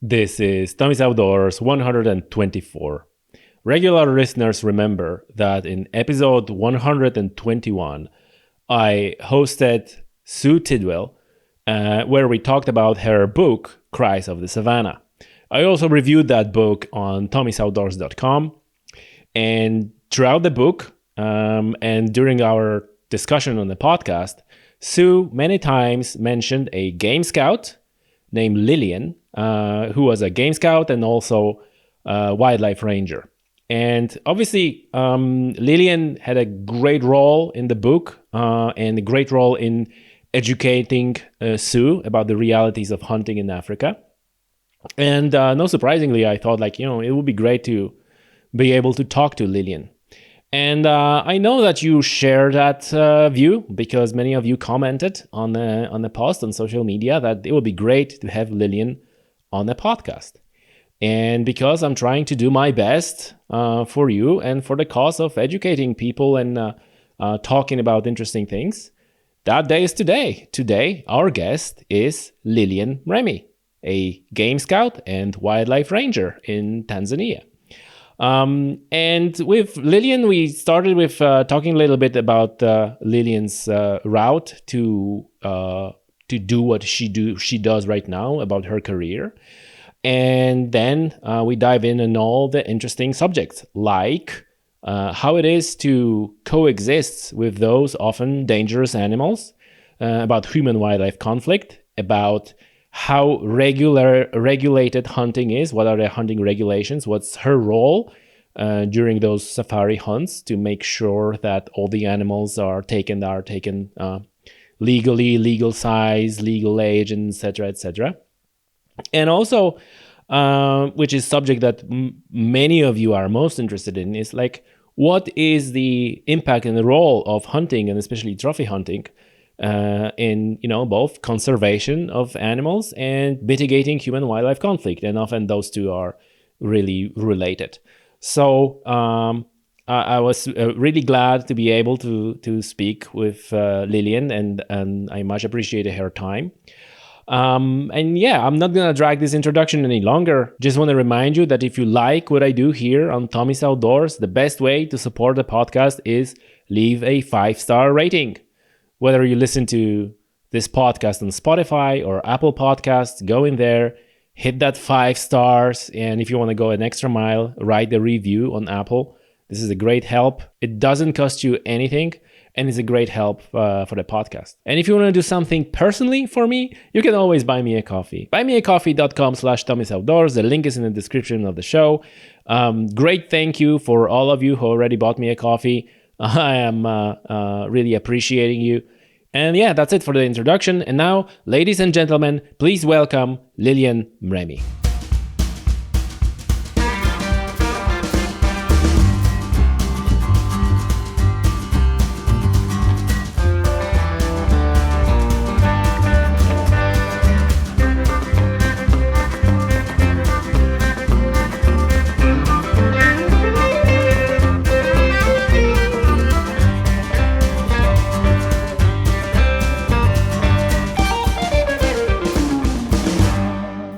This is Tommy's Outdoors 124. Regular listeners remember that in episode 121, I hosted Sue Tidwell, where we talked about her book, Cries of the Savanna. I also reviewed that book on tommysoutdoors.com. And throughout the book and during our discussion on the podcast, Sue many times mentioned a game scout named Lilian, who was a game scout and also a wildlife ranger. And obviously, Lilian had a great role in the book and a great role in educating Sue about the realities of hunting in Africa. And no surprisingly, I thought it would be great to be able to talk to Lilian. And I know that you share that view because many of you commented on the post on social media that it would be great to have Lilian on the podcast. And because I'm trying to do my best for you and for the cause of educating people and talking about interesting things, that day is today. Today, our guest is Lilian Mremi, a game scout and wildlife ranger in Tanzania. And with Lilian, we started with talking a little bit about Lilian's route to do what she does right now, about her career. And then we dive in on all the interesting subjects, like how it is to coexist with those often dangerous animals, about human-wildlife conflict, about how regulated hunting is, what are the hunting regulations, what's her role during those safari hunts to make sure that all the animals are taken legally, legal size, legal age, and etc., etc. And also, which is subject that many of you are most interested in, is like, what is the impact and the role of hunting, and especially trophy hunting, in both conservation of animals and mitigating human-wildlife conflict, and often those two are really related. So I was really glad to be able to speak with Lilian, and I much appreciated her time. And yeah, I'm not gonna drag this introduction any longer. Just want to remind you that if you like what I do here on Tommy's Outdoors, the best way to support the podcast is leave a 5-star rating. Whether you listen to this podcast on Spotify or Apple Podcasts, go in there, hit that 5 stars. And if you want to go an extra mile, write the review on Apple. This is a great help. It doesn't cost you anything, and it's a great help for the podcast. And if you want to do something personally for me, you can always buy me a coffee. buymeacoffee.com/Tommy'sOutdoors. The link is in the description of the show. Great thank you for all of you who already bought me a coffee. I am really appreciating you. And yeah, that's it for the introduction. And now, ladies and gentlemen, please welcome Lilian Mremi.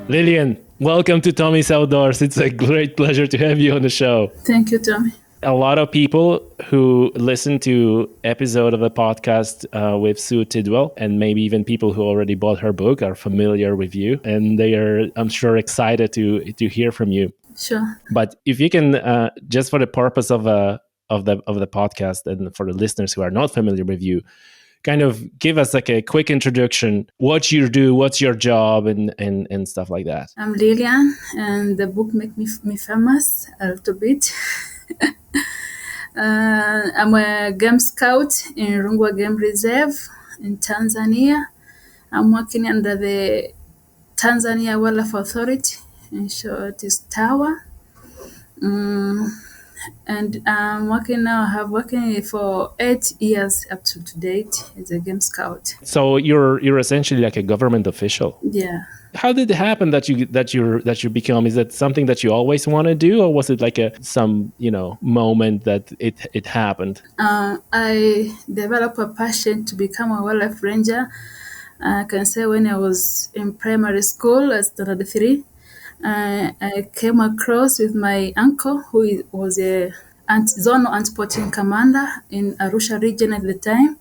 Lilian, welcome to Tommy's Outdoors. It's a great pleasure to have you on the show. Thank you, Tommy. A lot of people who listen to episode of the podcast with Sue Tidwell, and maybe even people who already bought her book, are familiar with you, and they are, I'm sure, excited to hear from you. Sure. But if you can, just for the purpose of the podcast and for the listeners who are not familiar with you, kind of give us like a quick introduction, what you do, what's your job, and stuff like that. I'm Lilian, and the book made me famous a little bit. I'm a game scout in Rungwa Game Reserve in Tanzania. I'm working under the Tanzania Wildlife Authority, in short, is TAWA. And I'm working now. I have working for 8 years up to date as a game scout. So you're essentially like a government official. Yeah. How did it happen that you become? Is that something that you always want to do, or was it like some moment that it happened? I developed a passion to become a wildlife ranger. I can say when I was in primary school, at standard 3, I came across with my uncle, was a zonal anti-poaching commander in Arusha region at the time.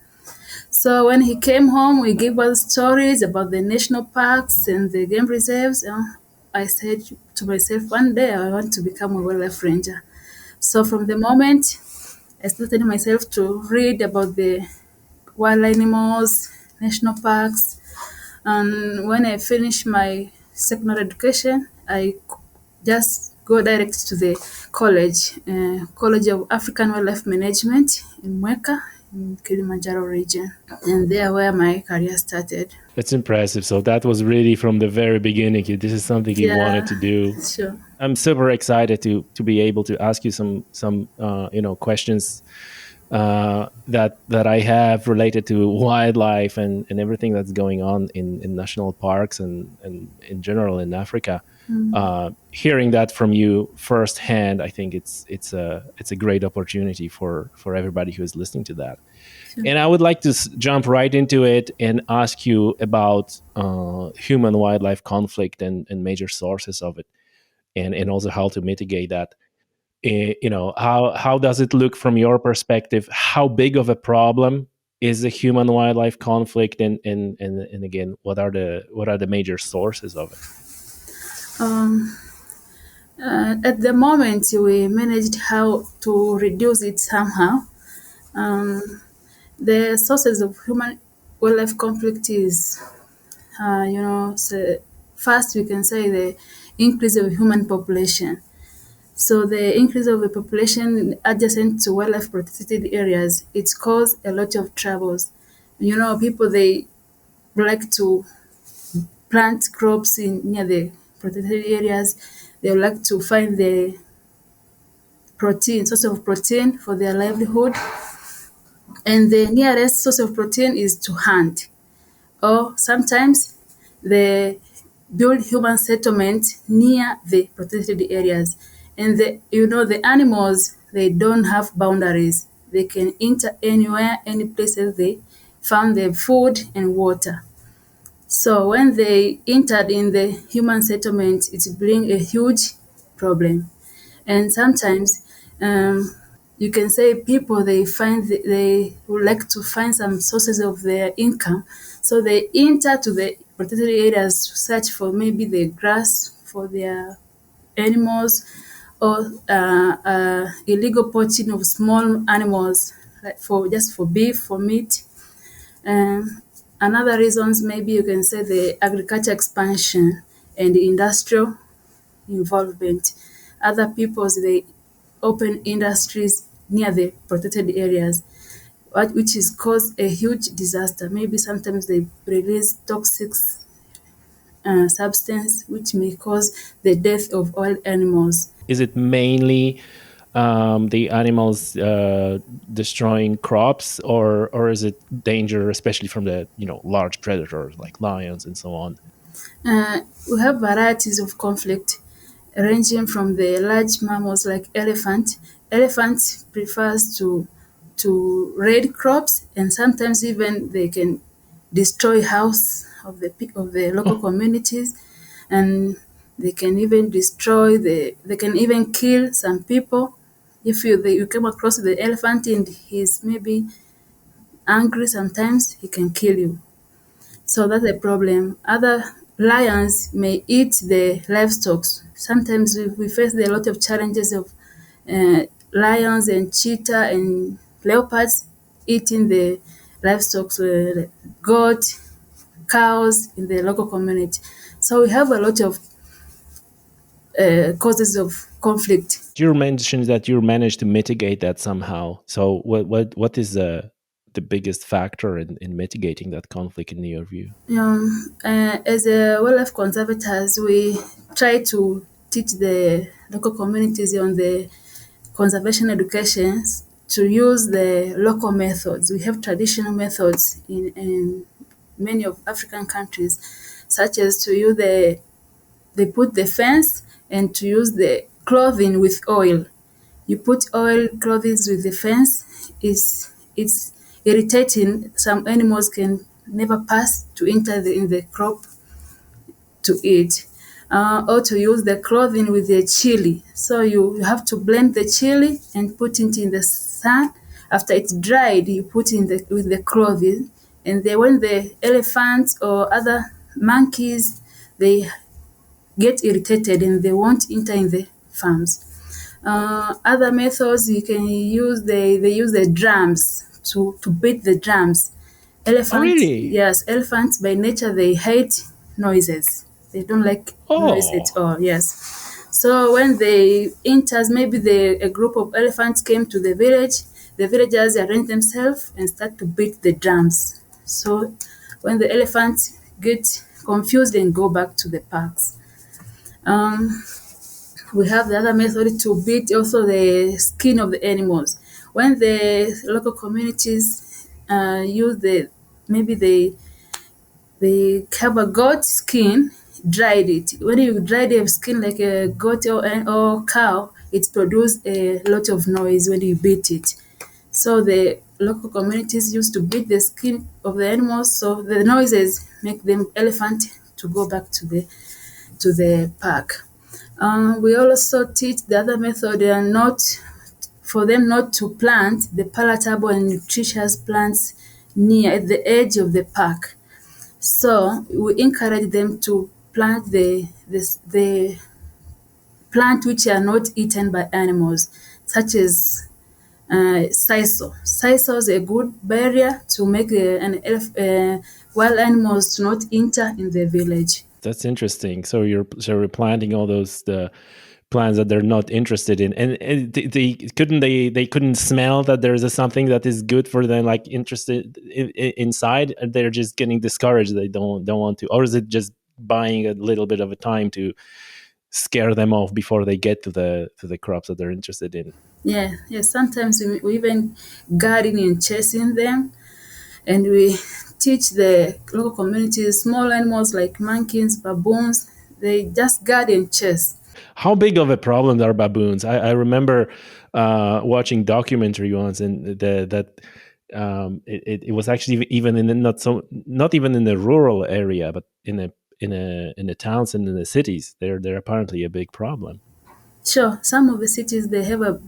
So when he came home, we gave us stories about the national parks and the game reserves. I said to myself, one day I want to become a wildlife ranger. So from the moment I started myself to read about the wild animals, national parks, and when I finished my secondary education, I just go direct to the College of African Wildlife Management in Mweka, in Kilimanjaro region. And there where my career started. That's impressive. So that was really from the very beginning. This is something you wanted Yeah, to do. sure. I'm super excited to be able to ask you some questions that I have related to wildlife and everything that's going on in national parks and in general in Africa. Hearing that from you firsthand, I think it's a great opportunity for everybody who is listening to that. Sure. And I would like to jump right into it and ask you about human wildlife conflict and major sources of it, and also how to mitigate that. How does it look from your perspective? How big of a problem is the human wildlife conflict, and again, what are the major sources of it? Um, at the moment, we managed how to reduce it somehow. Um, the sources of human wildlife conflict is, so first we can say the increase of human population. So the increase of the population adjacent to wildlife protected areas, it's caused a lot of troubles. People they like to plant crops in near the protected areas. They would like to find the source of protein for their livelihood. And the nearest source of protein is to hunt. Or sometimes they build human settlement near the protected areas. And the animals, they don't have boundaries. They can enter anywhere, any places they found their food and water. So when they entered in the human settlement, it brings a huge problem. And sometimes you can say people they would like to find some sources of their income, so they enter to the protected areas to search for maybe the grass for their animals, or illegal poaching of small animals, like for beef, for meat. Another reasons, maybe you can say the agriculture expansion and industrial involvement. Other peoples they open industries near the protected areas, which is cause a huge disaster. Maybe sometimes they release toxic substance which may cause the death of all animals. Is it mainly the animals destroying crops, or is it danger, especially from the large predators like lions and so on? We have varieties of conflict ranging from the large mammals like elephant. Elephant prefers to raid crops, and sometimes even they can destroy house of the local communities, and they can even they can even kill some people. If you come across the elephant and he's maybe angry, sometimes he can kill you. So that's a problem. Other lions may eat the livestock. Sometimes we face a lot of challenges of lions and cheetah and leopards eating the livestock, goat, cows in the local community. So we have a lot of causes of conflict. You mentioned that you managed to mitigate that somehow. So what is the biggest factor in mitigating that conflict in your view? As a wildlife conservators, we try to teach the local communities on the conservation educations to use the local methods. We have traditional methods in many of African countries, such as to use they put the fence and to use the clothing with oil. You put oil clothing with the fence, it's irritating. Some animals can never pass to enter in the crop to eat. or to use the clothing with the chili. So you have to blend the chili and put it in the sun. After it's dried, you put in the with the clothing, and then when the elephants or other monkeys they get irritated and they won't enter in the farms. Other methods you can use, they use the drums to beat the drums. Oh, Elephants, really? yes, elephants by nature they hate noises. They don't like noise at Oh, all. Yes. So when they enters, maybe a group of elephants came to the village. The villagers arrange themselves and start to beat the drums. So when the elephants get confused and go back to the parks. Um, we have the other method to beat also the skin of the animals. When the local communities use maybe they have a goat skin, dried it. When you dry the skin like a goat or cow, it produces a lot of noise when you beat it. So the local communities used to beat the skin of the animals, so the noises make them elephant to go back to the park. We also teach the other method not for them not to plant the palatable and nutritious plants near at the edge of the park. So we encourage them to plant the plant which are not eaten by animals, such as sisal. Sisal is a good barrier to make wild animals to not enter in the village. that's interesting. So you're planting all those the plants that they're not interested in, and they couldn't smell that there's something that is good for them, like interested inside. And they're just getting discouraged. They don't want to, or is it just buying a little bit of a time to scare them off before they get to the crops that they're interested in? Yeah, yeah. Sometimes we even guarding and chasing them, and we teach the local communities small animals like monkeys, baboons. They just guard and chase. How big of a problem are baboons? I remember watching documentary once, and that it was actually even in the not even in the rural area, but in the towns and in the cities, they're apparently a big problem. Sure, some of the cities they have a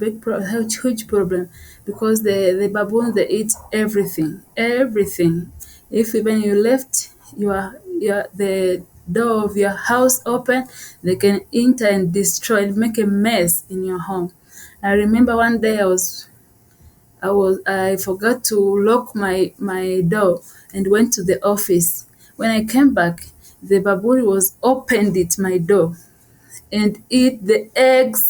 huge problem because the baboons they eat everything, everything. If even you left the door of your house open, they can enter and destroy and make a mess in your home. I remember one day I forgot to lock my door and went to the office. When I came back, the baboon was opened it my door and eat the eggs,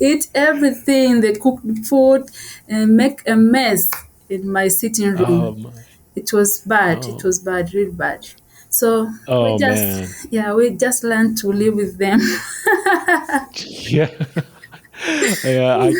eat everything, the cooked food, and make a mess in my sitting Oh room. my! It was bad. It Oh was bad, real bad. So oh man! we just learned to live with them. Yeah. Yeah, I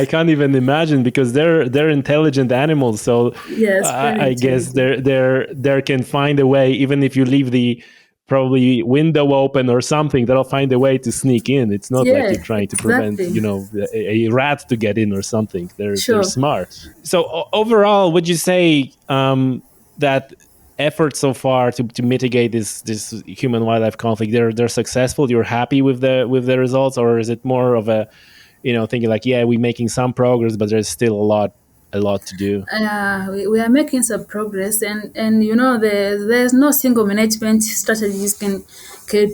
can't even imagine, because they're intelligent animals. So Yes, very I guess intelligent. they can find a way, even if you leave the probably window open or something. They'll find a way to sneak in. It's not like Yeah, you're trying to prevent, exactly. a rat to get in or something. They're Sure. smart. So overall, would you say that efforts so far to mitigate this human wildlife conflict, they're successful? You're happy with the results, or is it more of a, thinking like, yeah, we're making some progress, but there's still a lot to do? We are making some progress, and there's no single management strategies can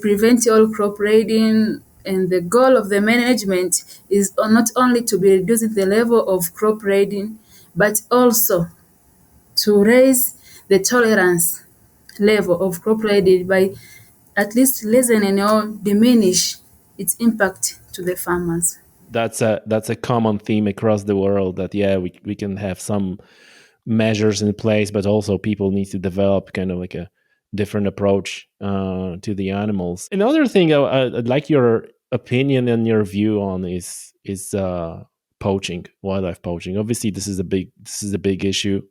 prevent all crop raiding. And the goal of the management is not only to be reducing the level of crop raiding, but also to raise the tolerance level of crop raiding by at least lessening or diminish its impact to the farmers. That's a common theme across the world, that yeah, we can have some measures in place, but also people need to develop kind of like a different approach to the animals. Another thing I'd like your opinion and your view on is poaching, wildlife poaching. Obviously, this is a big issue,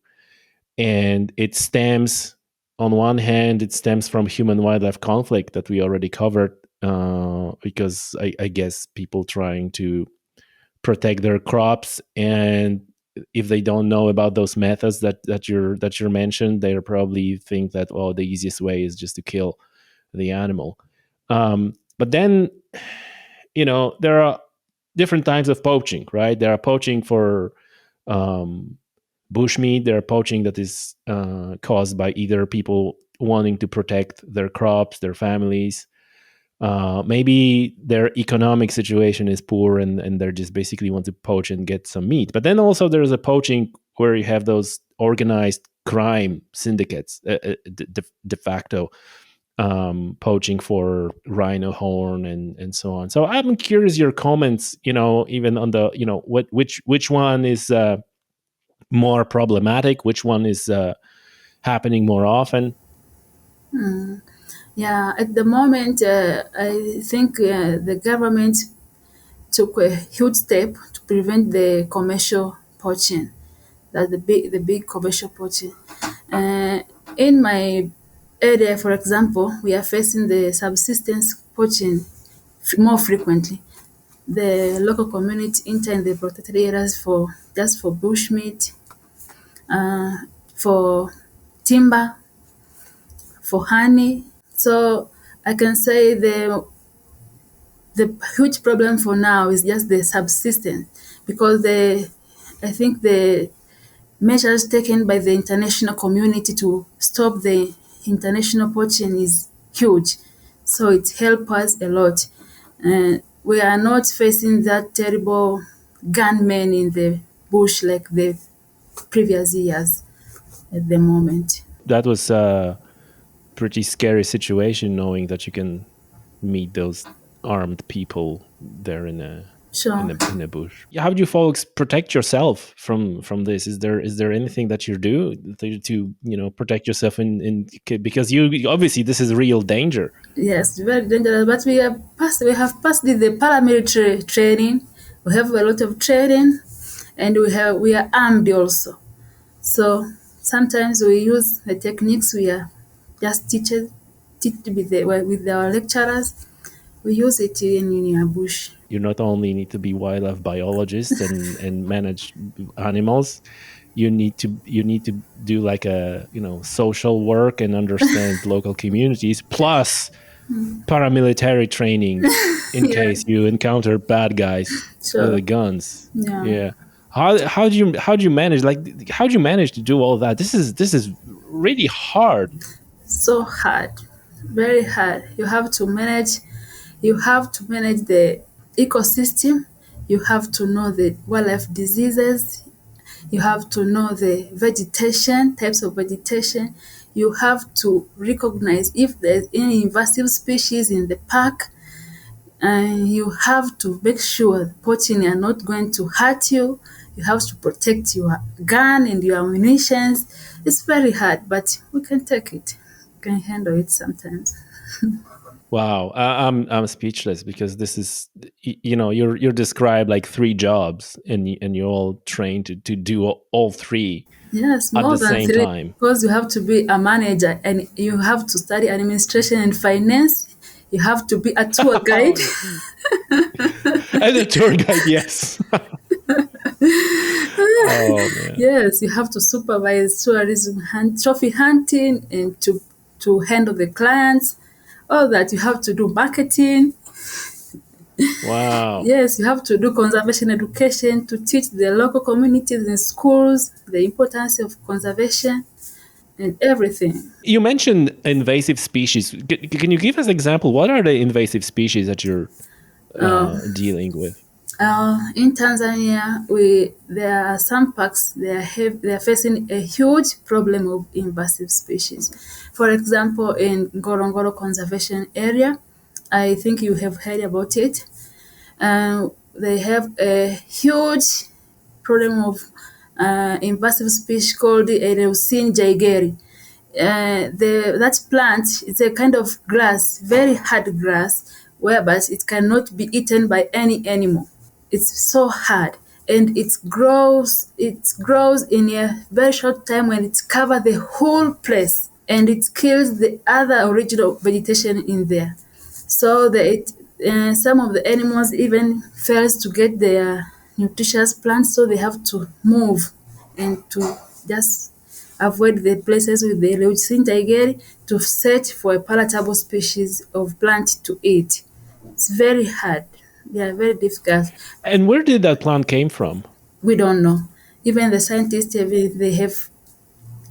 and it stems, on one hand, it stems from human wildlife conflict that we already covered, because I guess people trying to protect their crops, and if they don't know about those methods that you're mentioned, they probably think that, oh, the easiest way is just to kill the animal. But then, there are different types of poaching, right? There are poaching for bushmeat. There are poaching that is caused by either people wanting to protect their crops, their families. Maybe their economic situation is poor and they're just basically want to poach and get some meat. But then also there's a poaching where you have those organized crime syndicates, de facto, poaching for rhino horn and so on. So I'm curious your comments, even on the, which one is more problematic, which one is happening more often. Yeah, at the moment, I think the government took a huge step to prevent the commercial poaching, that the big commercial poaching. Uh, in my area, for example, we are facing the subsistence poaching more frequently. The local community enter in the protected areas for bushmeat, uh, for timber, for honey. So I can say the huge problem for now is just the subsistence, because I think the measures taken by the international community to stop the international poaching is huge. So it helps us a lot. We are not facing that terrible gunmen in the bush like the previous years at the moment. That was a pretty scary situation, knowing that you can meet those armed people there in a Sure. in a bush. How do you folks protect yourself from this? Is there anything that you do to protect yourself because you obviously this is real danger. Yes, very dangerous. But we have passed the paramilitary training. We have a lot of training, and we are armed also. So sometimes we use the techniques we are just teach with our lecturers. We use it in our bush. You not only need to be wildlife biologist and manage animals, you need to do like a social work and understand local communities, plus paramilitary training in Yeah. case you encounter bad guys with So the guns. yeah. Yeah. How do you manage to do all that? This is really hard. So hard, very hard. You have to manage the ecosystem. You have to know the wildlife diseases. You have to know the vegetation, types of vegetation. You have to recognize if there's any invasive species in the park, and you have to make sure poaching are not going to hurt you. You have to protect your gun and your ammunition. It's very hard, but we can take it. We can handle it sometimes. Wow, I'm speechless because this is you're described like three jobs and you're all trained to do all three Yes, at more the than same three, time. because you have to be a manager and you have to study administration and finance. You have to be a tour guide. And a tour guide, yes. Oh man. Yes, you have to supervise tourism, trophy hunting, and to handle the clients. All that you have to do marketing. Wow. Yes, you have to do conservation education to teach the local communities and schools the importance of conservation and everything. You mentioned invasive species. Can you give us an example? What are the invasive species that you're dealing with? In Tanzania, there are some parks they are facing a huge problem of invasive species. For example, in Ngorongoro Conservation Area, I think you have heard about it. They have a huge problem of invasive species called Eleusin jaegeri. That plant is a kind of grass, very hard grass, whereby it cannot be eaten by any animal. It's so hard, and it grows in a very short time when it covers the whole place, and it kills the other original vegetation in there. So some of the animals even fails to get their nutritious plants, so they have to move and to just avoid the places with the leucine tiger to search for a palatable species of plant to eat. It's very hard. They are very difficult. And where did that plant came from? We don't know. Even the scientists they have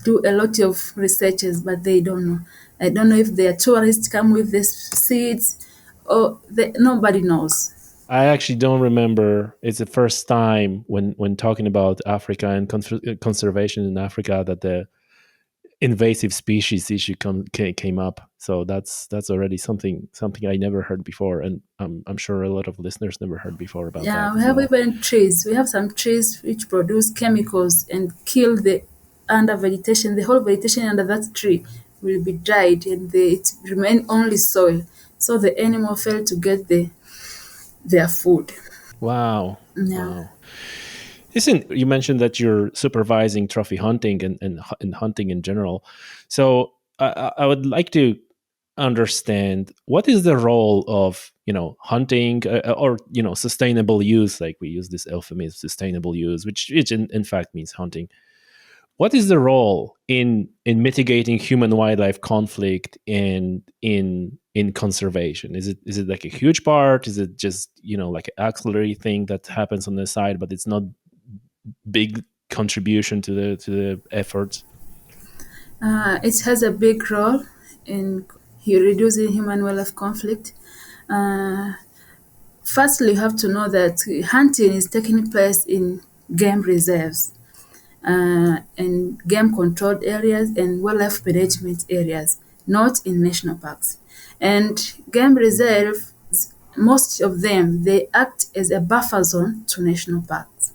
do a lot of researches, but they don't know. I don't know if the tourists come with the seeds or nobody knows. I actually don't remember. It's the first time when talking about Africa and conservation in Africa that the invasive species issue came up. So that's already something I never heard before, and I'm sure a lot of listeners never heard before about that Yeah, we as have well. even trees. We have some trees which produce chemicals and kill the under vegetation. The whole vegetation under that tree will be dried and it remain only soil. So the animal fail to get their food. Wow, Yeah. wow. Listen, you mentioned that you're supervising trophy hunting and hunting in general. So I would like to understand what is the role of hunting or sustainable use, like we use this euphemism sustainable use, which in fact means hunting. What is the role in mitigating human wildlife conflict in conservation? Is it like a huge part? Is it just like an auxiliary thing that happens on the side, but it's not big contribution to the efforts? It has a big role in reducing human wildlife conflict. Uh, Firstly, you have to know that hunting is taking place in game reserves and game controlled areas and wildlife management areas, not in national parks. And game reserves, most of them, they act as a buffer zone to national parks.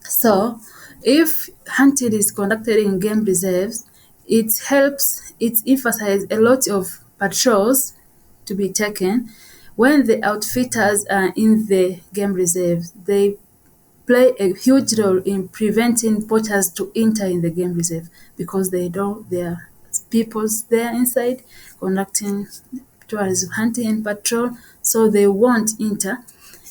So, if hunting is conducted in game reserves, it emphasizes a lot of patrols to be taken. When the outfitters are in the game reserves, they play a huge role in preventing poachers to enter in the game reserve because they don't, there are peoples there inside conducting tourism hunting and patrol, so they won't enter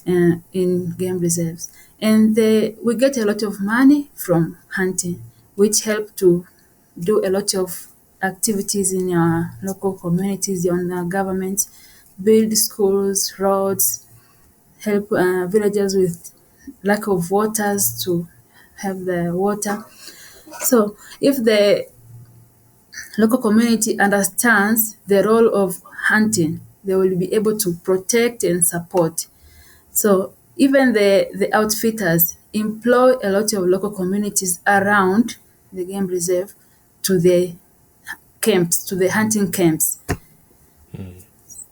in game reserves. And we get a lot of money from hunting, which help to do a lot of activities in our local communities, on our government, build schools, roads, help villagers with lack of waters to have the water. So if the local community understands the role of hunting, they will be able to protect and support. So even the outfitters employ a lot of local communities around the game reserve to the camps, to the hunting camps. Mm.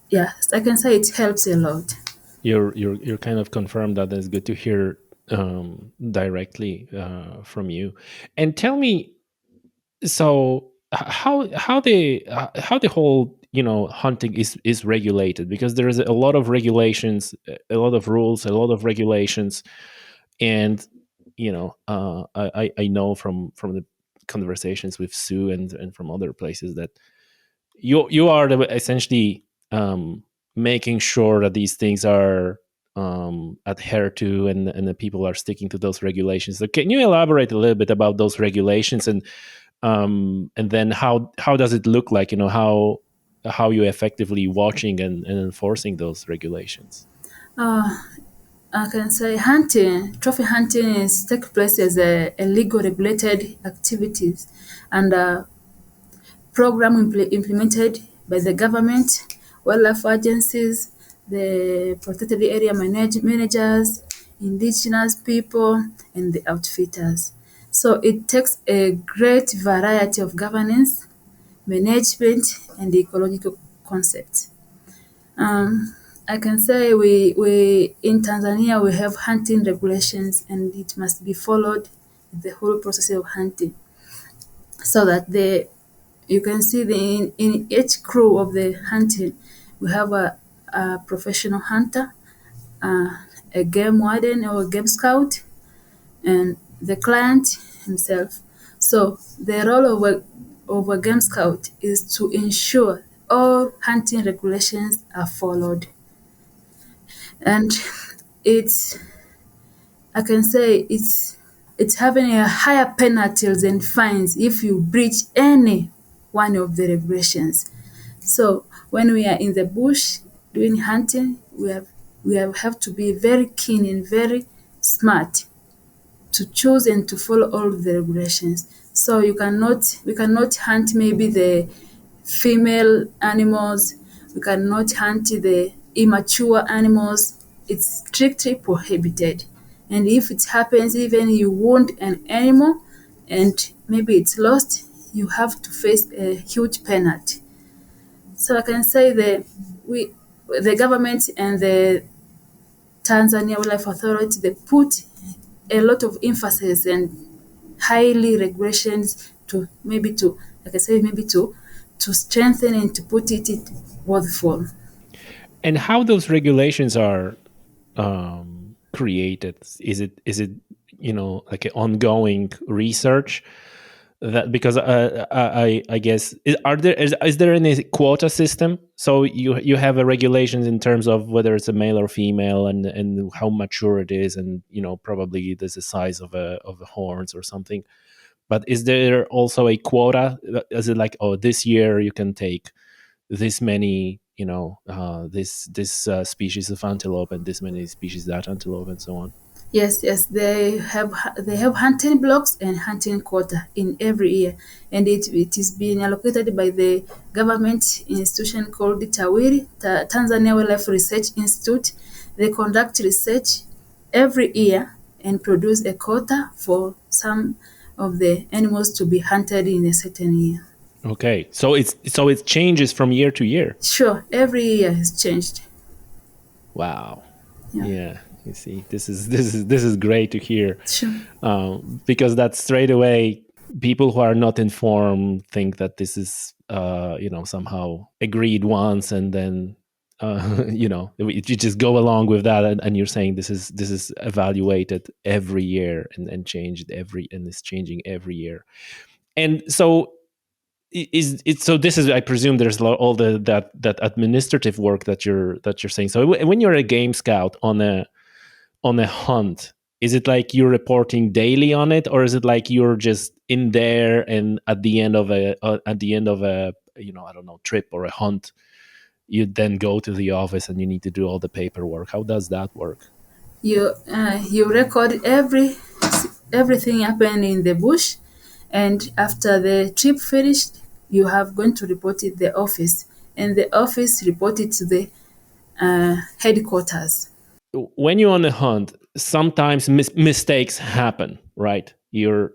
Yeah, I can say it helps a lot. You're kind of confirmed that. It's good to hear directly from you. And tell me, so how the whole hunting is regulated, because there is a lot of regulations, a lot of rules, a lot of regulations. And I know from the conversations with Sue and from other places that you are essentially making sure that these things are adhered to, and the people are sticking to those regulations. So can you elaborate a little bit about those regulations, and then how does it look like, how you effectively watching and enforcing those regulations? Uh, I can say trophy hunting is take place as a legal regulated activities and program implemented by the government, wildlife agencies, the protected area managers, indigenous people, and the outfitters. So it takes a great variety of governance, management, and ecological concepts. Um, I can say we in Tanzania we have hunting regulations and it must be followed the whole process of hunting so that you can see in each crew of the hunting we have a professional hunter, uh, a game warden or a game scout, and the client himself. So the role of a game scout is to ensure all hunting regulations are followed. And it's I can say it's it's having a higher penalties and fines if you breach any one of the regulations. So when we are in the bush doing hunting, we have to be very keen and very smart to choose and to follow all the regulations. So we cannot hunt maybe the female animals, we cannot hunt the immature animals. It's strictly prohibited. And if it happens, even you wound an animal and maybe it's lost, you have to face a huge penalty. So I can say the government and the Tanzania Wildlife Authority, they put a lot of emphasis and highly regulations to maybe to, like I say, maybe to strengthen and to put it worthful. And how those regulations are created? Is it like an ongoing research that, because I guess is there any quota system? So you have a regulations in terms of whether it's a male or female, and how mature it is, and probably there's a size of the horns or something. But is there also a quota? Is it like, oh, this year you can take this many, this species of antelope, and this many species of that antelope, and so on? Yes, yes, they have hunting blocks and hunting quota in every year, and it is being allocated by the government institution called TAWIRI, Tanzania Wildlife Research Institute. They conduct research every year and produce a quota for some of the animals to be hunted in a certain year. Okay, so it changes from year to year. Sure, every year has changed. Wow. Yeah, Yeah, you see, this is great to hear, sure. because that straight away, people who are not informed think that this is somehow agreed once, and then you just go along with that, and you're saying this is evaluated every year, and changed and is changing every year. And so is it, so this is, I presume, there's all that administrative work that you're saying. So when you're a game scout on a hunt, is it like you're reporting daily on it, or is it like you're just in there, and at the end of a I don't know, trip or a hunt, you then go to the office and you need to do all the paperwork? How does that work? You record everything happened in the bush, and after the trip finished, you have going to report it the office, and the office report it to the headquarters. When you're on a hunt, sometimes mistakes happen, right? You're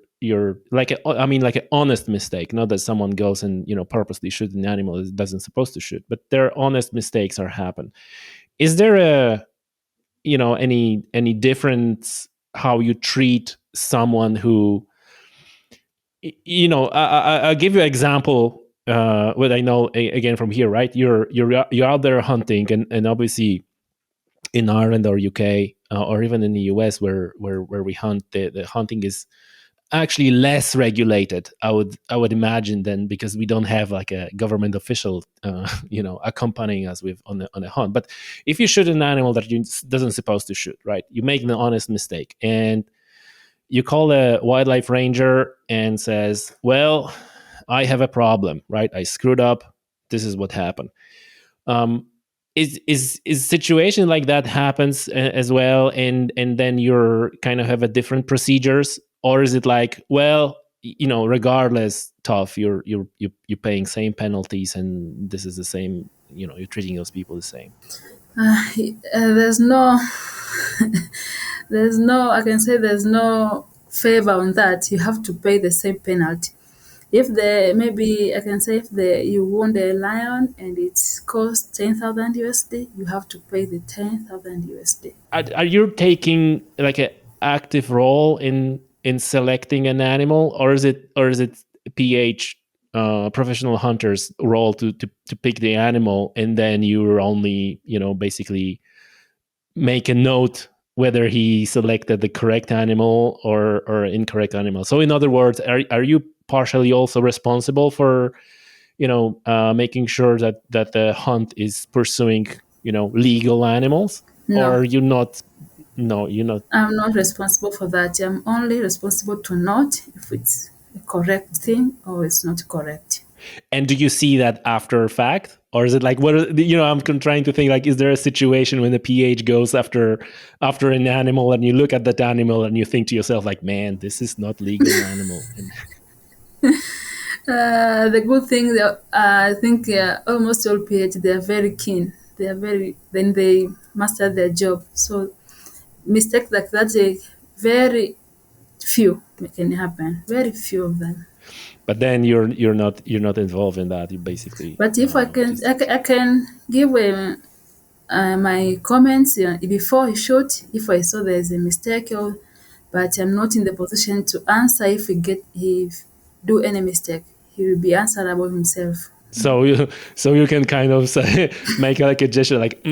like like an honest mistake, not that someone goes and purposely shoots an animal it doesn't supposed to shoot, but their honest mistakes are happen. Is there any difference how you treat someone who, I'll give you an example, what I know, again, from here, right? You're out there hunting, and obviously in Ireland or UK, or even in the US, where we hunt, the hunting is actually less regulated, I would imagine, then, because we don't have like a government official accompanying us with on a hunt. But if you shoot an animal that you doesn't supposed to shoot, right, you make an honest mistake, and you call a wildlife ranger and says, well, I have a problem, right? I screwed up, this is what happened. Um, is situation like that happens as well, and then you're kind of have a different procedures, or is it like, well, regardless, tough, you're paying same penalties, and this is the same, you're treating those people the same? There's no, I can say there's no favor on that. You have to pay the same penalty. If the maybe I can say if the you wound a lion and it's cost 10,000 USD, you have to pay the 10,000 USD. Are you taking like an active role in selecting an animal, or is it PH, professional hunters role to pick the animal, and then you're only basically make a note whether he selected the correct animal or incorrect animal? So in other words, are you partially also responsible for making sure that the hunt is pursuing legal animals, or No, are you not? No, you're not. I'm not responsible for that. I'm only responsible to note if it's a correct thing or it's not correct. And do you see that after fact, or is it like what? I'm trying to think like, is there a situation when the pH goes after an animal, and you look at that animal and you think to yourself like, man, this is not legal animal. And The good thing, I think almost all PhD, they are very keen. They are very, then they master their job. So mistakes like that, very few can happen. Very few of them. but then you're not involved in that. You basically But if just I can give my comments before he shot if I saw there's a mistake, but I'm not in the position to answer if do any mistake. He will be answerable himself. so you can kind of say, make like a gesture like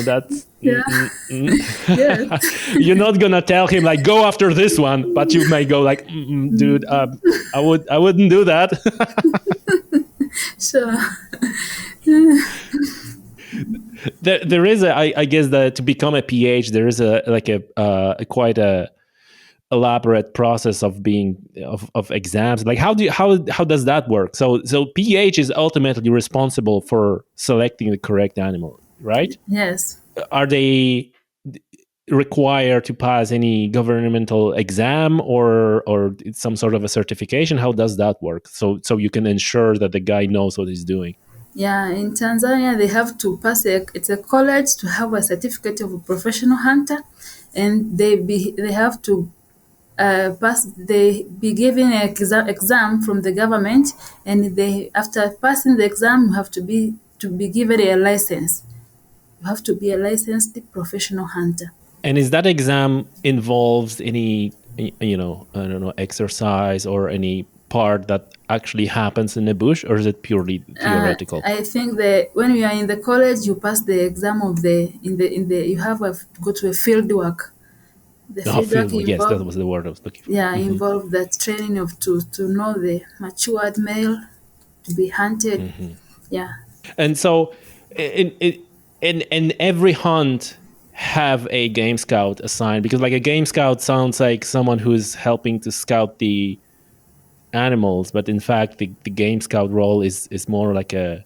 that's Yeah. Yes. you're not gonna tell him like go after this one, but you may go like dude, I wouldn't do that. Sure. There is I guess that to become a PH there is a quite a elaborate process of being of exams. Like how does that work? So PH is ultimately responsible for selecting the correct animal, right? Yes. Are they required to pass any governmental exam or some sort of a certification? How does that work? So you can ensure that the guy knows what he's doing. Yeah, in Tanzania, they have to pass it's a college to have a certificate of a professional hunter, and they have to they be given an exam from the government, and they after passing the exam, you have to be given a license. You have to be a licensed professional hunter. And is that exam involves any, I don't know, exercise or any part that actually happens in the bush, or is it purely theoretical? I think that when you are in the college, you pass the exam of the in the you have to go to a field work. The Oh, field work field work. Yes, that involve was the word I was looking for. yeah involve the training of to know the matured male to be hunted. Yeah. And so, in every hunt, have a game scout assigned, because like a game scout sounds like someone who's helping to scout the animals, but in fact, the game scout role is more like a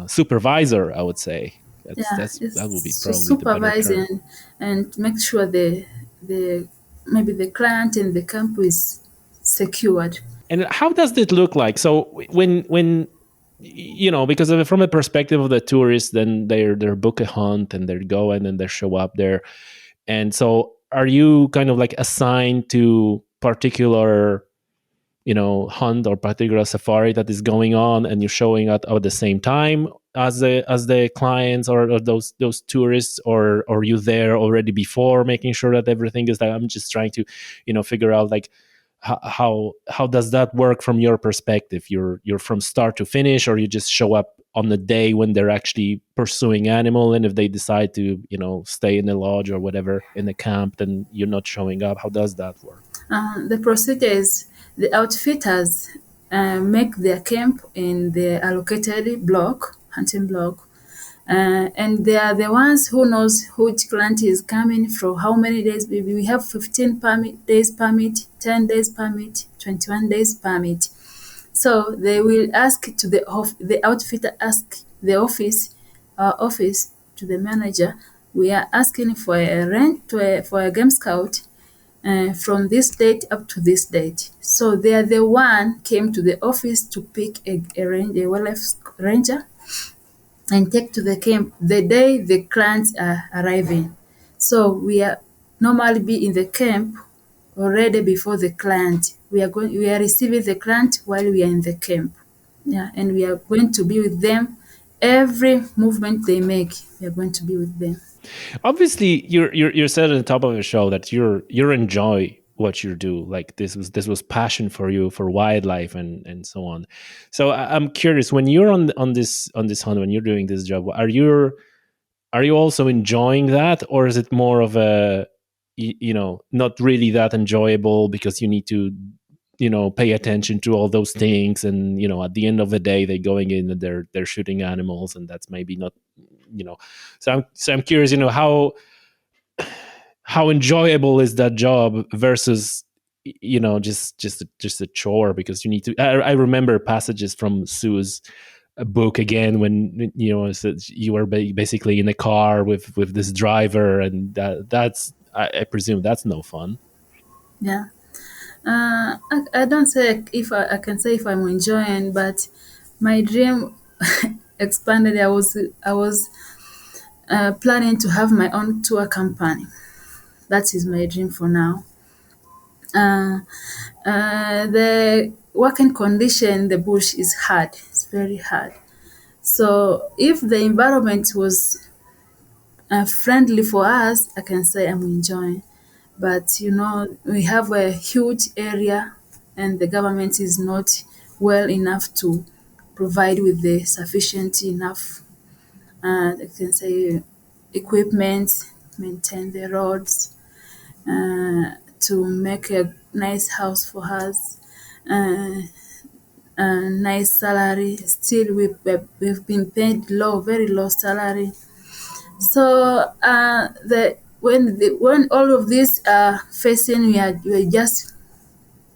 supervisor, I would say. Yeah, That would be it's to probably the better supervise term. and make sure the maybe the client and the camp is secured. And how does it look like? So when because from a perspective of the tourists, then they're book a hunt and they go and then they show up there, and so are you kind of like assigned to particular hunt or particular safari that is going on, and you're showing up at the same time as the clients or those tourists, or are you there already before making sure that everything is that? I'm just trying to figure out like how does that work from your perspective? You're from start to finish, or you just show up on the day when they're actually pursuing animal, and if they decide to stay in the lodge or whatever in the camp, then you're not showing up. How does that work? The procedure is the outfitters make their camp in the allocated hunting block. And they are the ones who knows which client is coming for how many days. Maybe we have 15 days permit, 10 days permit, 21 days permit. So they will ask to the outfitter ask the office to the manager. We are asking for a rent for a game scout from this date up to this date. So they are the one came to the office to pick a wildlife ranger and take to the camp the day the clients are arriving. So we are normally be in the camp already before the client. We are receiving the client while we are in the camp. Yeah, and we are going to be with them. Every movement they make, we are going to be with them. Obviously, you're said at the top of the show that you're enjoy what you do. Like this was passion for you for wildlife and so on. So I'm curious, when you're on this hunt, when you're doing this job, are you also enjoying that, or is it more of a not really that enjoyable because you need to pay attention to all those things, and at the end of the day they're going in and they're shooting animals, and that's maybe not. So I'm curious, how enjoyable is that job versus just a chore, because you need to. I remember passages from Sue's book again when you were basically in a car with this driver, and that's I presume that's no fun. Yeah. I don't say if I can say if I'm enjoying, but my dream expanded. I was planning to have my own tour company. That is my dream for now. Uh, the working condition in the bush is hard. It's very hard. So if the environment was friendly for us, I can say I'm enjoying. But we have a huge area, and the government is not well enough to provide with the sufficient enough, I can say, equipment, maintain the roads, to make a nice house for us, uh, a nice salary. Still, we've been paid low, very low salary. So when all of these are facing, we are just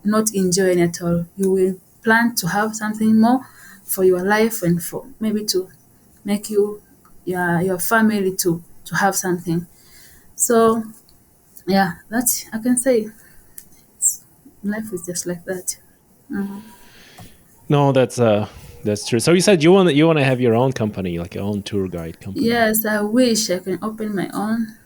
not enjoying at all. You will plan to have something more for your life, and for maybe to make your family to have something. So yeah, that I can say life is just like that. No, that's true. So you said you want to have your own company, like your own tour guide company. Yes, I wish I can open my own.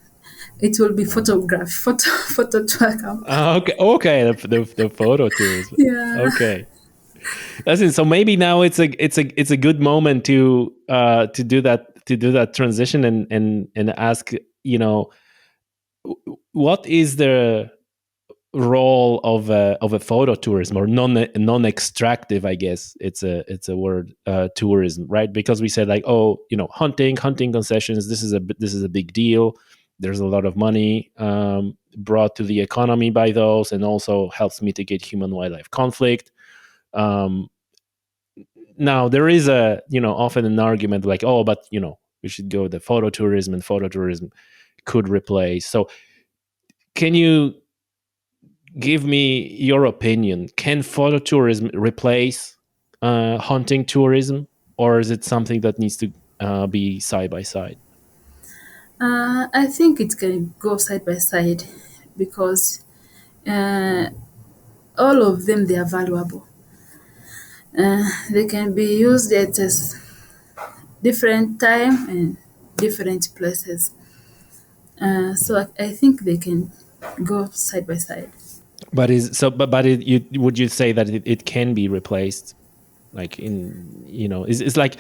It will be photograph, photo tour company. Okay, the photo tourism. Yeah. Okay, that's it. So maybe now it's a good moment to do that transition and ask, what is the role of a photo tourism, or non-extractive, I guess it's a word, tourism, right? Because we said, like, oh, hunting concessions, this is a big deal. There's a lot of money brought to the economy by those, and also helps mitigate human wildlife conflict. um, Now there is often an argument like, oh, but we should go the photo tourism, and photo tourism could replace. So can you give me your opinion? Can photo tourism replace hunting tourism, or is it something that needs to be side by side? I think it can go side by side, because uh, all of them, they are valuable. They can be used at a different time and different places. So I think they can go side by side. Would you say that it can be replaced? Like, it's like,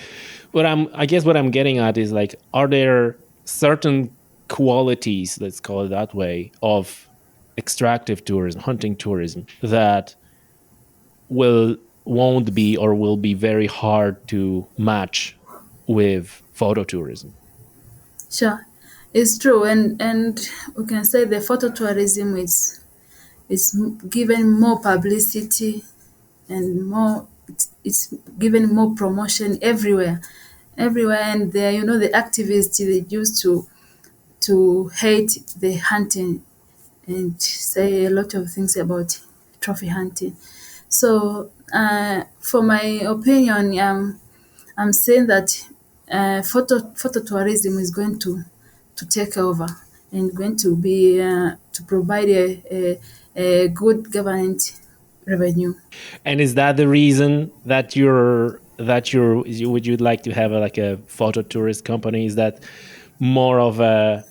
I guess what I'm getting at is, like, are there certain qualities, let's call it that way, of extractive tourism, hunting tourism, that won't be, or will be very hard to match with photo tourism? Sure, it's true, and we can say the photo tourism is given more publicity, and it's given more promotion everywhere, and there, the activists, they used to hate the hunting and say a lot of things about trophy hunting. So, for my opinion, I'm saying that photo tourism is going to take over, and going to be to provide a good government revenue. And is that the reason that you'd like to have like a photo tourist company? Is that more of a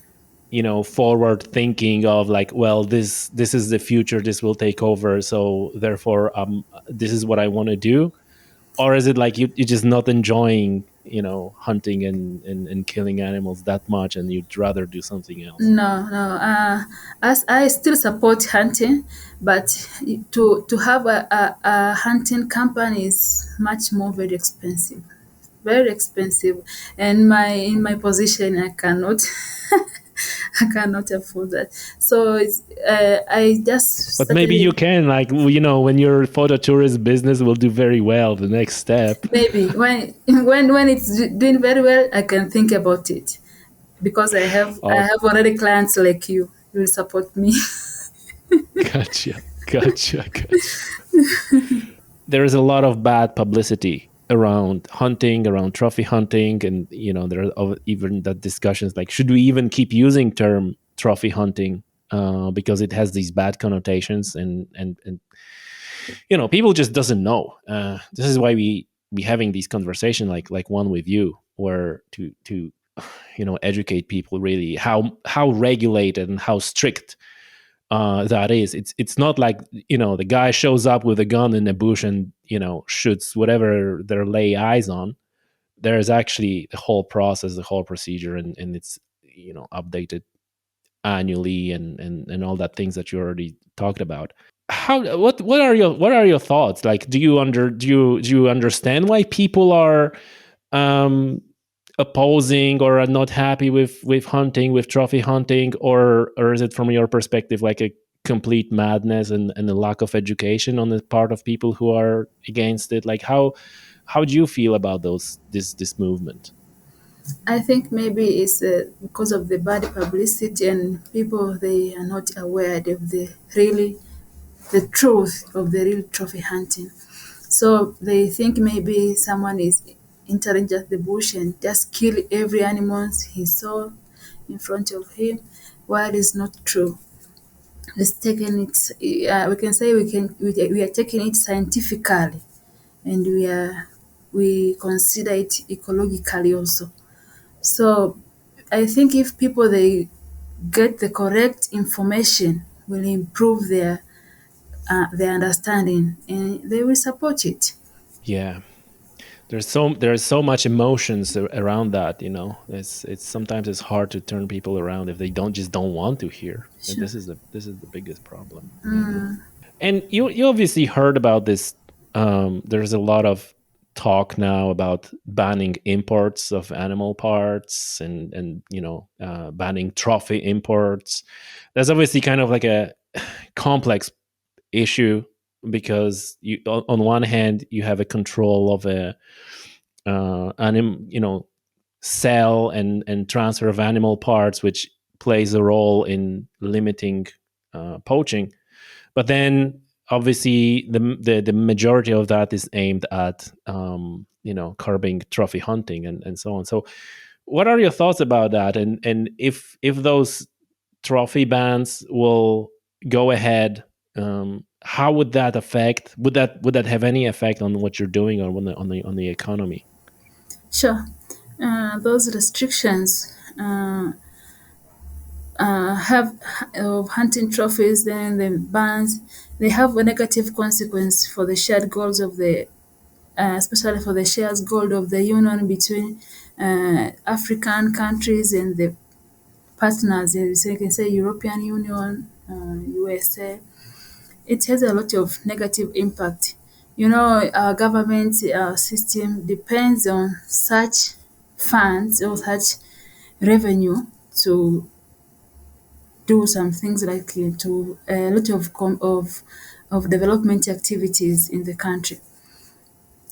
forward thinking of, like, well, this is the future, this will take over, so therefore this is what I want to do? Or is it like you're just not enjoying hunting and killing animals that much, and you'd rather do something else? No, no. As I still support hunting, but to have a hunting company is much more very expensive, and in my position, I cannot. I cannot afford that. So I just But maybe you can, like, when your photo tourist business will do very well, the next step. maybe when it's doing very well, I can think about it. because I Oh, have already clients like you. You will support me. gotcha, gotcha. There is a lot of bad publicity around hunting, around trophy hunting, and there are even that discussions like, should we even keep using term trophy hunting, because it has these bad connotations, and people just doesn't know. This is why we having these conversations like one with you, where to educate people really how regulated and how strict that is. It's not like the guy shows up with a gun in a bush and shoots whatever they lay eyes on. There is actually the whole process, the whole procedure, and it's updated annually, and all that things that you already talked about. How what are your thoughts? Like, do you understand why people are um opposing or are not happy with hunting, with trophy hunting, or is it from your perspective like a complete madness and a lack of education on the part of people who are against it? Like, how do you feel about this movement? I think maybe it's because of the bad publicity and people they are not aware of the truth of the real trophy hunting. So they think maybe someone is entering just the bush and just kill every animal he saw in front of him, while it's not true. It's taken it. We can say we are taking it scientifically, and we consider it ecologically also. So I think if people they get the correct information, will improve their understanding, and they will support it. Yeah, there's so much emotions around that. It's sometimes it's hard to turn people around if they don't want to hear. And Sure. this is the biggest problem. And you obviously heard about this. There's a lot of talk now about banning imports of animal parts, and banning trophy imports. That's obviously kind of like a complex issue, because on one hand you have a control of sell and transfer of animal parts, which plays a role in limiting poaching. But then obviously the majority of that is aimed at curbing trophy hunting and so on. So what are your thoughts about that? And if those trophy bans will go ahead, how would that affect? Would that have any effect on what you're doing, or on the economy? Sure. Those restrictions have of hunting trophies, then the bans, they have a negative consequence for the shared goals of especially for the shared goal of the union between African countries and the partners. So you can say European Union, USA. It has a lot of negative impact. Our government system depends on such funds or such revenue to do some things like to a lot of development activities in the country.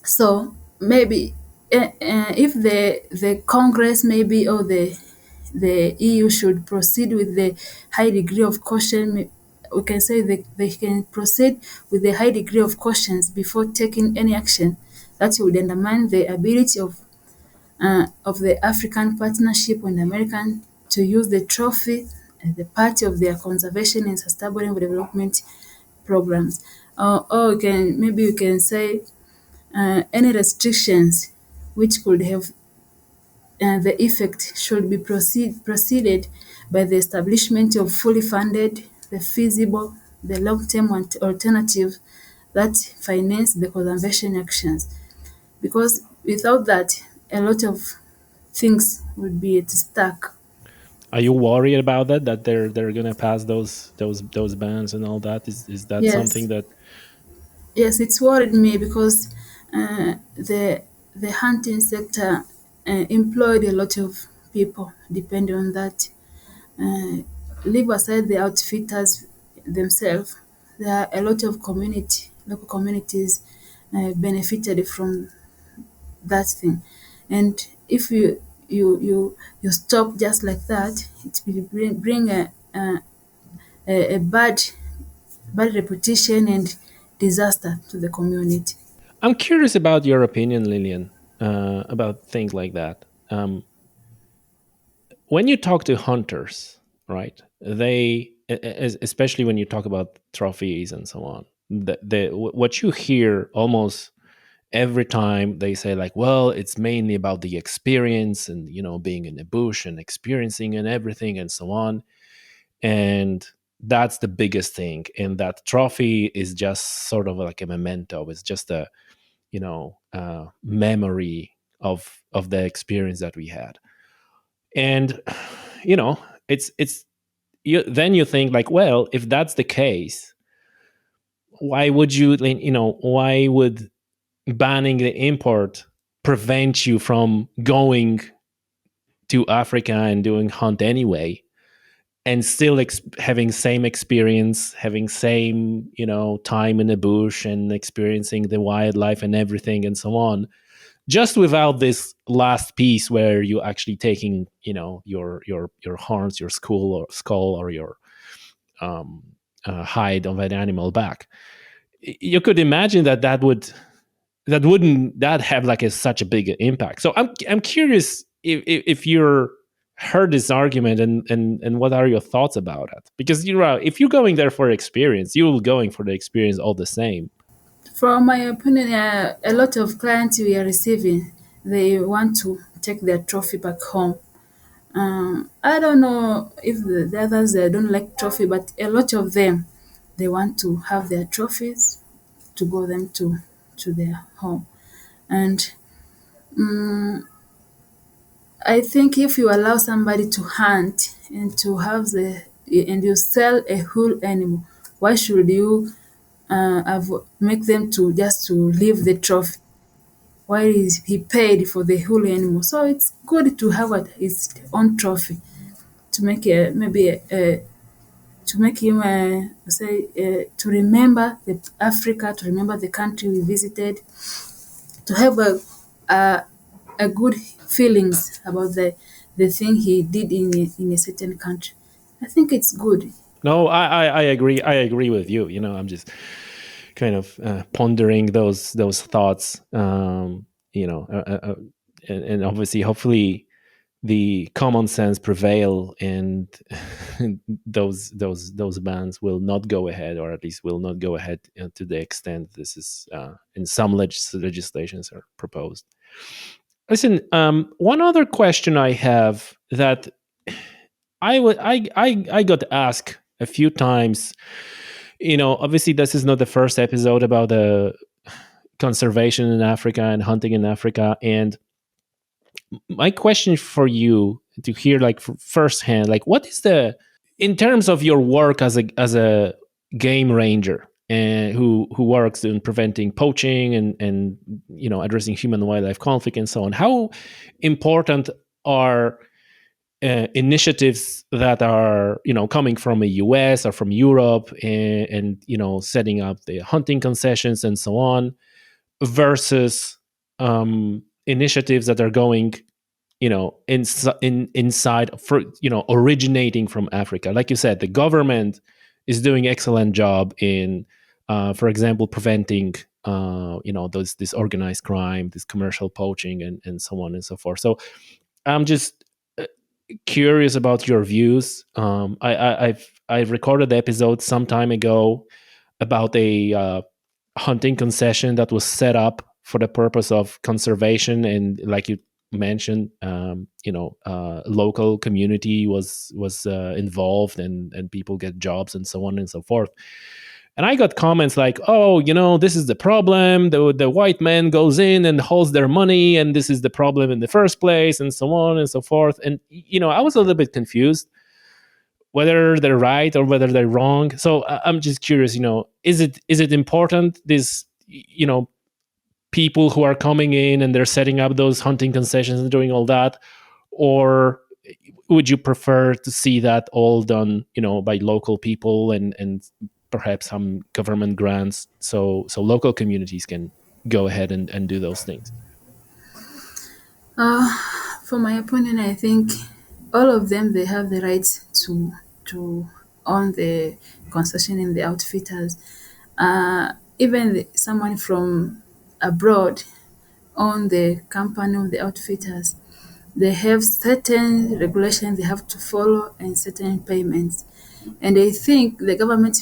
So maybe if the Congress maybe or the EU should proceed with the high degree of caution. We can say they can proceed with the high degree of cautions before taking any action that would undermine the ability of the African Partnership and American to use the trophy as the part of their conservation and sustainable development programs. Or maybe we can say any restrictions which could have the effect should be preceded by the establishment of fully funded, the feasible, the long-term alternative that finance the conservation actions. Because without that, a lot of things would be stuck. Are you worried about that they're gonna pass those bans and all that? Is that something Yes, that? yes, it's worried me because the hunting sector employed a lot of people depending on that. Uh, Leave aside the outfitters themselves, there are a lot of local communities benefited from that thing. And if you you stop just like that, it will bring a bad reputation and disaster to the community. I'm curious about your opinion, Lillian, about things like that. When you talk to hunters, right? Especially when you talk about trophies and so on, what you hear almost every time they say like, well, it's mainly about the experience and being in the bush and experiencing and everything and so on, and that's the biggest thing. And that trophy is just sort of like a memento. It's just a memory of the experience that we had. And you know it's then you think like, well, if that's the case, why would why would banning the import prevent you from going to Africa and doing hunt anyway, and still having same experience, having same time in the bush and experiencing the wildlife and everything and so on, just without this last piece where you actually taking your horns, your skull or your um, hide of an animal back. You could imagine that wouldn't that have like such a big impact. So I'm curious if you're heard this argument, and what are your thoughts about it? Because if you're going there for experience, you're going for the experience all the same. From my opinion, a lot of clients we are receiving, they want to take their trophy back home. I don't know if the others don't like trophy, but a lot of them, they want to have their trophies to go them to their home. And I think if you allow somebody to hunt and to have and you sell a whole animal, why should you make them to just to leave the trophy? Why is he paid for the whole animal? So it's good to have his own trophy to make to make him say to remember the Africa, to remember the country we visited, to have a, a good feelings about the thing he did in a certain country. I think it's good. No, I agree. I agree with you. I'm just kind of pondering those thoughts. And obviously, hopefully, the common sense prevail, and those bans will not go ahead, or at least will not go ahead to the extent this is in some legislations are proposed. Listen, one other question I have that I got asked a few times. Obviously, this is not the first episode about the conservation in Africa and hunting in Africa. And my question for you to hear, like firsthand, like what is in terms of your work as a game ranger and who works in preventing poaching and addressing human wildlife conflict and so on, how important are initiatives that are coming from the US or from Europe, and setting up the hunting concessions and so on, versus initiatives that are going inside for originating from Africa. Like you said, the government is doing excellent job in for example preventing this organized crime, this commercial poaching, and so on and so forth. So I'm just curious about your views. I've recorded the episode some time ago about a hunting concession that was set up for the purpose of conservation, and like you mentioned, local community was involved, and people get jobs and so on and so forth. And I got comments like, "Oh, this is the problem. The white man goes in and holds their money, and this is the problem in the first place, and so on and so forth." And I was a little bit confused whether they're right or whether they're wrong. So I'm just curious. Is it important, this people who are coming in and they're setting up those hunting concessions and doing all that, or would you prefer to see that all done by local people, and perhaps some government grants, so local communities can go ahead and do those things? For my opinion, I think all of them they have the right to own the concession in the outfitters. Even someone from abroad own the company of the outfitters. They have certain regulations they have to follow and certain payments. And I think the government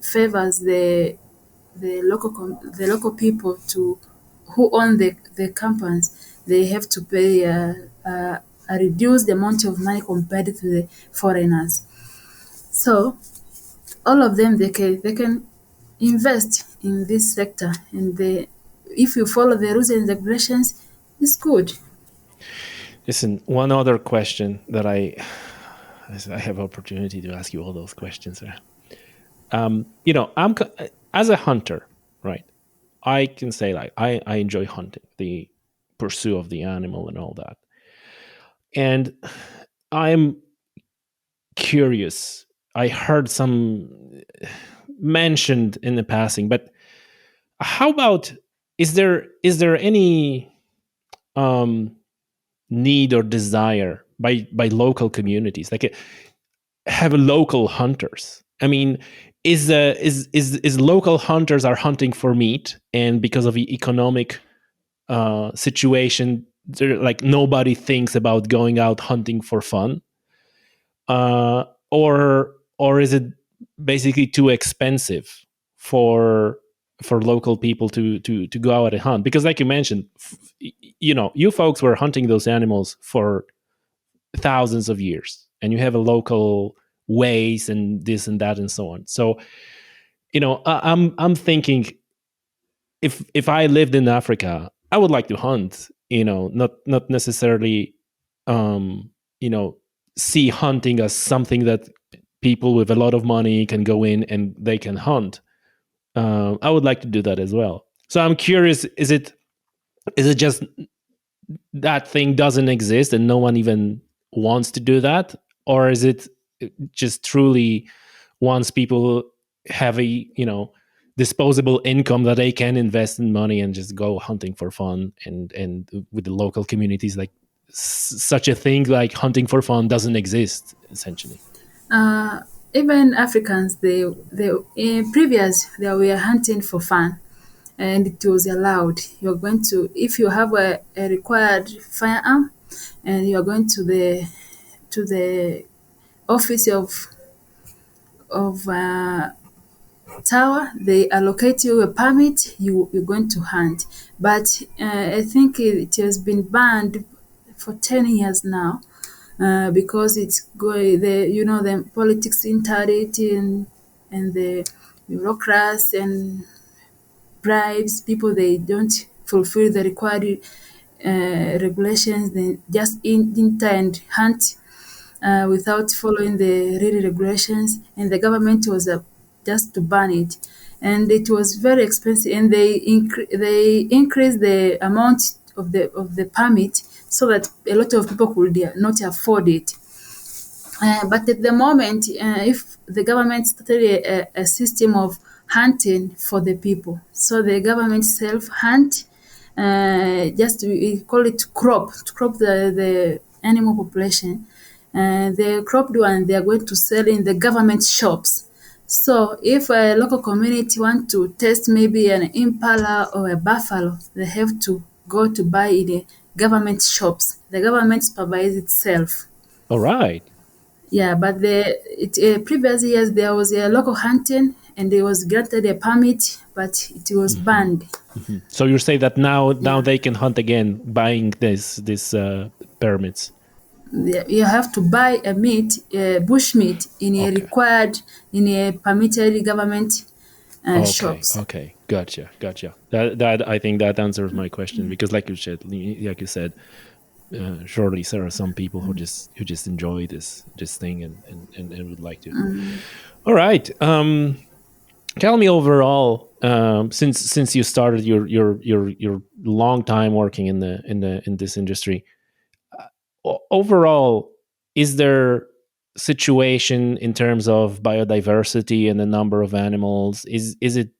favors the local people to who own the companies. They have to pay a reduced amount of money compared to the foreigners. So all of them they can invest in this sector, and if you follow the rules and regulations, it's good. Listen, one other question that I have opportunity to ask you all those questions. I'm as a hunter, right? I can say like I enjoy hunting, the pursuit of the animal and all that. And I'm curious. I heard some mentioned in the passing, but how about is there any need or desire by local communities like have local hunters? I mean, is local hunters are hunting for meat, and because of the economic situation, they're like nobody thinks about going out hunting for fun, or is it basically too expensive for local people to go out and hunt? Because like you mentioned, you folks were hunting those animals for thousands of years, and you have a local ways and this and that and so on. So I'm thinking, if I lived in Africa, I would like to hunt. Not necessarily, um, you know, see hunting as something that people with a lot of money can go in and they can hunt. I would like to do that as well. So I'm curious: is it just that thing doesn't exist and no one even wants to do that, or is it just truly once people have a disposable income that they can invest in money and just go hunting for fun, and with the local communities, like such a thing like hunting for fun doesn't exist essentially? Uh, Even Africans, they in previous they were hunting for fun, and it was allowed. You're going to if you have a required firearm, and you are going to the office of tower, they allocate you a permit. You're going to hunt, but I think it has been banned for 10 years now. Because it's going the politics entered it, and the bureaucrats and bribes people, they don't fulfill the required regulations. They just enter and hunt without following the real regulations, and the government was just to ban it, and it was very expensive, and they increased the amount of the permit so that a lot of people could not afford it. But at the moment, if the government started a system of hunting for the people, so the government self hunt, just we call it to crop the animal population. The cropped one they are going to sell in the government shops. So if a local community want to test maybe an impala or a buffalo, they have to go to buy in the government shops. The government supervise itself. All right. Yeah, but previous years there was a local hunting, and it was granted a permit, but it was banned. So you say that now Yeah, they can hunt again, buying this permits. you have to buy bush meat in a Okay. required, in a permitted government Okay, shops. okay, gotcha. That I think that answers my question, because, like you said, surely there are some people who just enjoy this thing, and would like to. All right. Tell me overall, since you started your long time working in this industry, overall, is there situation in terms of biodiversity and the number of animals? Is it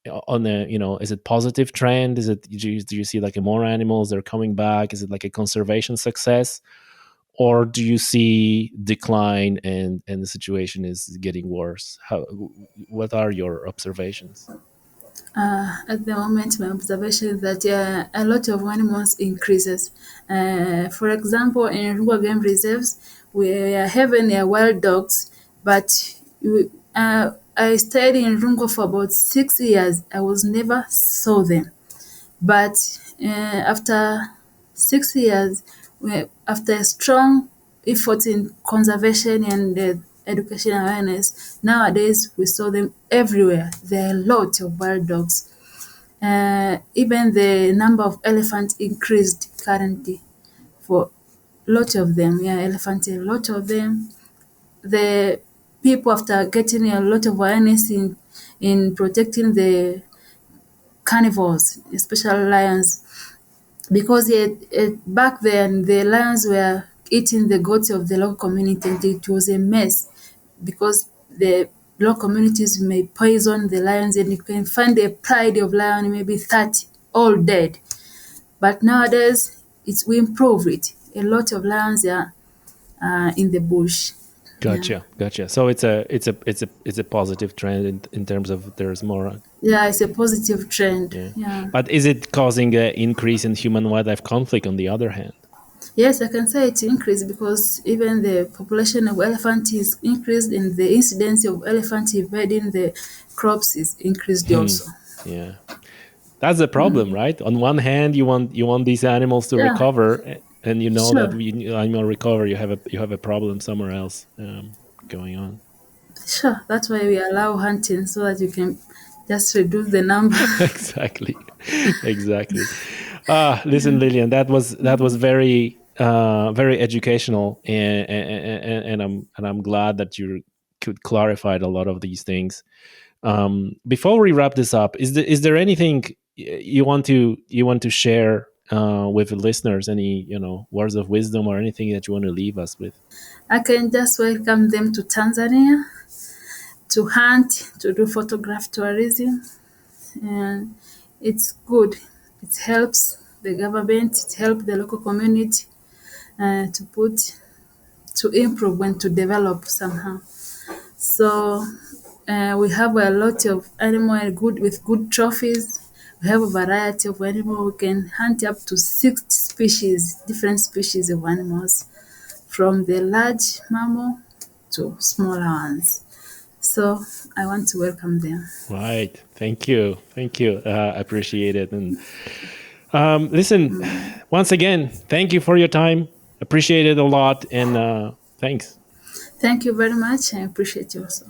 on a, is it positive trend? Is it, do you see like more animals that are coming back? Is it like a conservation success, or do you see decline and the situation is getting worse? What are your observations? At the moment, my observation is that a lot of animals increases. For example, in Rural Game Reserves, we are having wild dogs, but I stayed in Rungo for about 6 years. I was never saw them. But after 6 years, after a strong effort in conservation and education awareness, nowadays we saw them everywhere. There are a lot of wild dogs. Even the number of elephants increased currently for a lot of them. Yeah, elephants, a lot of them. The people, after getting a lot of awareness in protecting the carnivores, especially lions, because back then the lions were eating the goats of the local community, and it was a mess because the local communities may poison the lions, and you can find a pride of lion, maybe 30 all dead. But nowadays we improve it. A lot of lions are in the bush. Yeah. Gotcha. So it's a positive trend in terms of there's more. Yeah, it's a positive trend. Yeah. Yeah. But is it causing an increase in human wildlife conflict on the other hand? Yes, I can say it increased because even the population of elephant is increased, and the incidence of elephant invading the crops is increased also. Yeah. That's the problem, right? On one hand, you want these animals to Yeah, recover, and you know that sure, when animal recover, you have a problem somewhere else going on. sure. That's why we allow hunting so that you can just reduce the number. Exactly. Listen, Lilian, that was very educational, and I'm glad that you could clarify a lot of these things. Before we wrap this up, is there anything you want to share with the listeners? Any words of wisdom or anything that you want to leave us with? I can just welcome them to Tanzania to hunt, to do photograph tourism, and it's good. It helps the government, it helps the local community to improve and to develop somehow. So we have a lot of animal with good trophies. We have a variety of animals. We can hunt up to 60 species, different species of animals, from the large mammal to smaller ones. So I want to welcome them. Right. Thank you. I appreciate it. And listen, once again, thank you for your time. Appreciate it a lot, and thanks. Thank you very much. I appreciate you also.